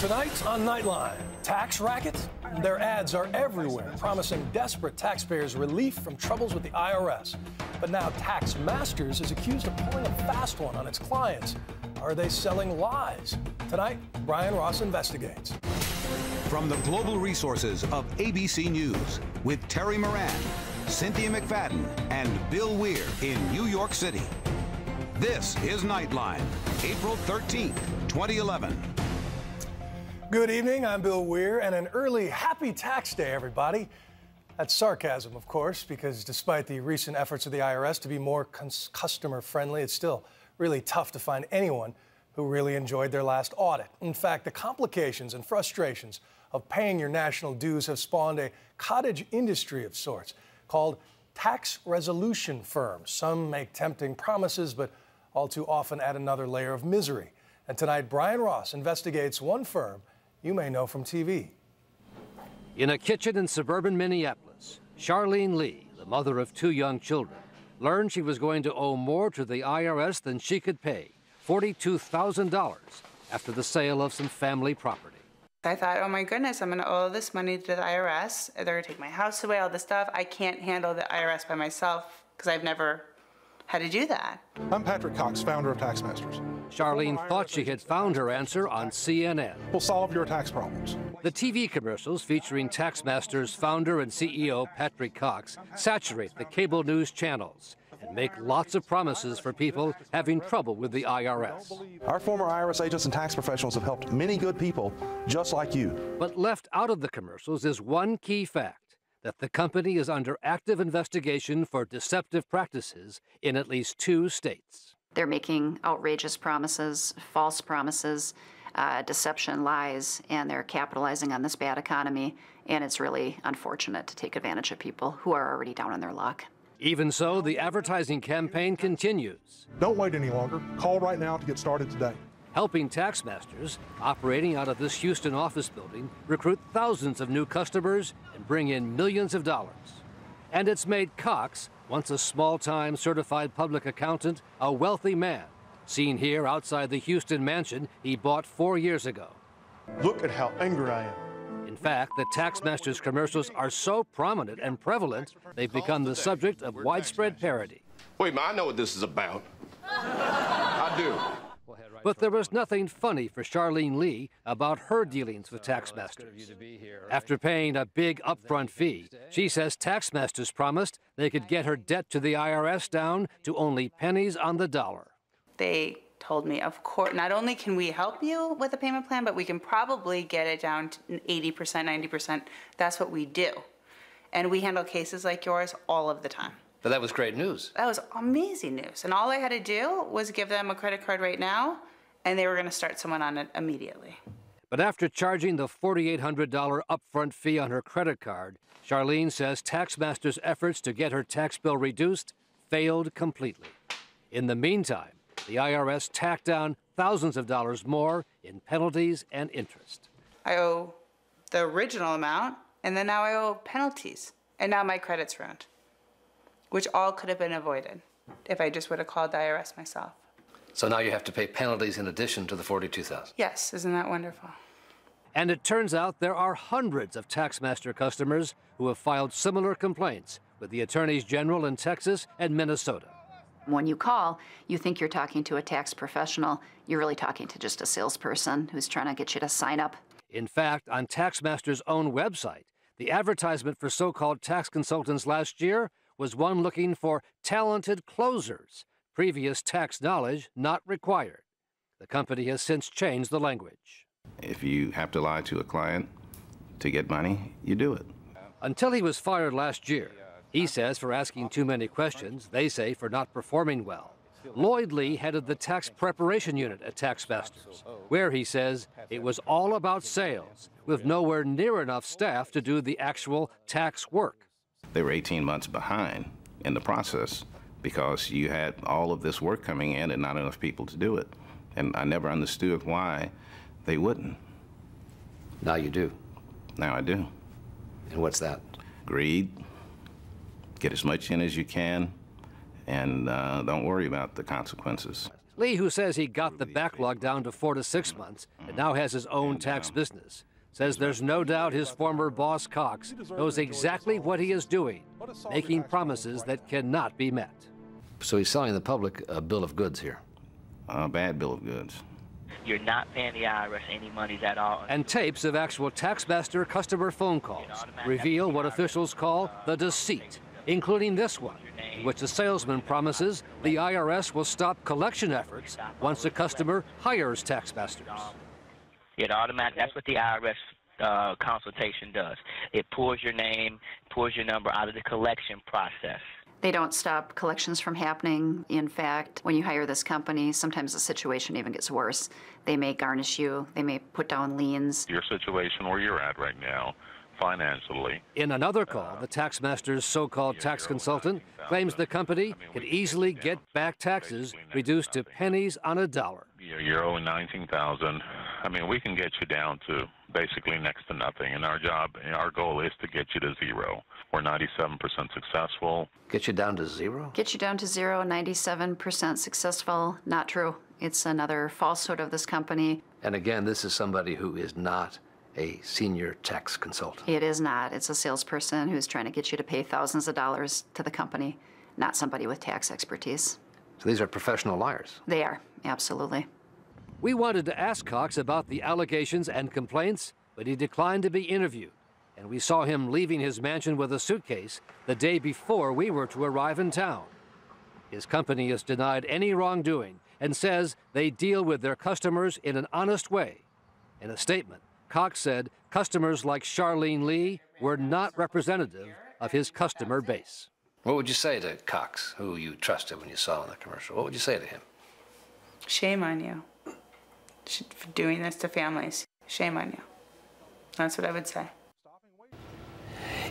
Tonight on Nightline, tax rackets? Their ads are everywhere, promising desperate taxpayers relief from troubles with the IRS. But now Tax Masters is accused of pulling a fast one on its clients. Are they selling lies? Tonight, Brian Ross investigates. From the global resources of ABC News, with Terry Moran, Cynthia McFadden, and Bill Weir in New York City. This is Nightline, April 13th, 2011. Good evening, I'm Bill Weir, and an early happy tax day, everybody. That's sarcasm, of course, because despite the recent efforts of the IRS to be more customer-friendly, it's still really tough to find anyone who really enjoyed their last audit. In fact, the complications and frustrations of paying your national dues have spawned a cottage industry of sorts called tax resolution firms. Some make tempting promises, but all too often add another layer of misery. And tonight, Brian Ross investigates one firm you may know from TV. In a kitchen in suburban Minneapolis, Charlene Lee, the mother of 2 young children, learned she was going to owe more to the IRS than she could pay, $42,000, after the sale of some family property. I thought, oh my goodness, I'm going to owe this money to the IRS. They're going to take my house away, all this stuff. I can't handle the IRS by myself because I've never had to do that. I'm Patrick Cox, founder of Tax Masters. Charlene thought she had found her answer on CNN. We'll solve your tax problems. The TV commercials featuring Tax Masters founder and CEO Patrick Cox saturate the cable news channels and make lots of promises for people having trouble with the IRS. Our former IRS agents and tax professionals have helped many good people just like you. But left out of the commercials is one key fact: that the company is under active investigation for deceptive practices in at least 2 states. They're making outrageous promises, false promises, deception, lies, and they're capitalizing on this bad economy, and it's really unfortunate to take advantage of people who are already down on their luck. Even so, the advertising campaign continues. Don't wait any longer. Call right now to get started today. Helping Tax Masters, operating out of this Houston office building, recruit thousands of new customers and bring in millions of dollars. And it's made Cox, once a small-time certified public accountant, a wealthy man, seen here outside the Houston mansion he bought 4 years ago. Look at how angry I am. In fact, the Tax Masters commercials are so prominent and prevalent, they've become the subject of widespread parody. Wait, man, I know what this is about. I do. But there was nothing funny for Charlene Lee about her dealings with Tax Masters. After paying a big upfront fee, she says Tax Masters promised they could get her debt to the IRS down to only pennies on the dollar. They told me, of course, not only can we help you with a payment plan, but we can probably get it down to 80%, 90%. That's what we do. And we handle cases like yours all of the time. But that was great news. That was amazing news. And all I had to do was give them a credit card right now, and they were going to start someone on it immediately. But after charging the $4,800 upfront fee on her credit card, Charlene says Tax Masters' efforts to get her tax bill reduced failed completely. In the meantime, the IRS tacked down thousands of dollars more in penalties and interest. I owe the original amount, and then now I owe penalties. And now my credit's ruined, which all could have been avoided if I just would have called the IRS myself. So now you have to pay penalties in addition to the $42,000. Yes, isn't that wonderful? And it turns out there are hundreds of TaxMaster customers who have filed similar complaints with the attorneys general in Texas and Minnesota. When you call, you think you're talking to a tax professional. You're really talking to just a salesperson who's trying to get you to sign up. In fact, on TaxMaster's own website, the advertisement for so-called tax consultants last year was one looking for talented closers. Previous tax knowledge not required. The company has since changed the language. If you have to lie to a client to get money, you do it. Until he was fired last year, he says for asking too many questions, they say for not performing well. Lloyd Lee headed the tax preparation unit at Tax Masters, where he says it was all about sales, with nowhere near enough staff to do the actual tax work. They were 18 months behind in the process because you had all of this work coming in and not enough people to do it. And I never understood why they wouldn't. Now you do. Now I do. And what's that? Greed. Get as much in as you can, and don't worry about the consequences. Lee, who says he got the backlog down to 4 to 6 months and now has his own tax business, says there's no doubt his former boss, Cox, knows exactly what he is doing, making promises that cannot be met. So he's selling the public a bill of goods here. A bad bill of goods. You're not paying the IRS any monies at all. And tapes of actual Taxmaster customer phone calls reveal what officials call the deceit, including this one, in which the salesman promises the IRS will stop collection efforts once a customer hires Taxmasters. It automatic. That's what the IRS consultation does. It pulls your name, pulls your number out of the collection process. They don't stop collections from happening. In fact, when you hire this company, sometimes the situation even gets worse. They may garnish you. They may put down liens. Your situation where you're at right now, financially. In another call, the Taxmaster's so-called tax consultant claims the company can easily get back taxes reduced to pennies on a dollar. You're owing $19,000. I mean, we can get you down to basically next to nothing. And our goal is to get you to zero. We're 97% successful. Get you down to zero? Get you down to zero, 97% successful. Not true. It's another falsehood of this company. And again, this is somebody who is not a senior tax consultant. It is not. It's a salesperson who's trying to get you to pay thousands of dollars to the company, not somebody with tax expertise. So these are professional liars. They are, absolutely. We wanted to ask Cox about the allegations and complaints, but he declined to be interviewed. And we saw him leaving his mansion with a suitcase the day before we were to arrive in town. His company has denied any wrongdoing and says they deal with their customers in an honest way. In a statement, Cox said customers like Charlene Lee were not representative of his customer base. What would you say to Cox, who you trusted when you saw him in the commercial? What would you say to him? Shame on you for doing this to families. Shame on you. That's what I would say.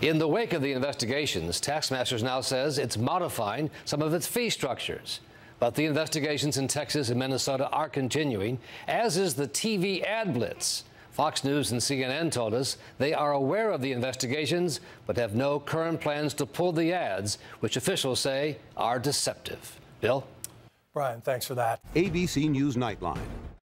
In the wake of the investigations, Taxmasters now says it's modifying some of its fee structures. But the investigations in Texas and Minnesota are continuing, as is the TV ad blitz. Fox News and CNN told us they are aware of the investigations, but have no current plans to pull the ads, which officials say are deceptive. Bill? Brian, thanks for that. ABC News Nightline.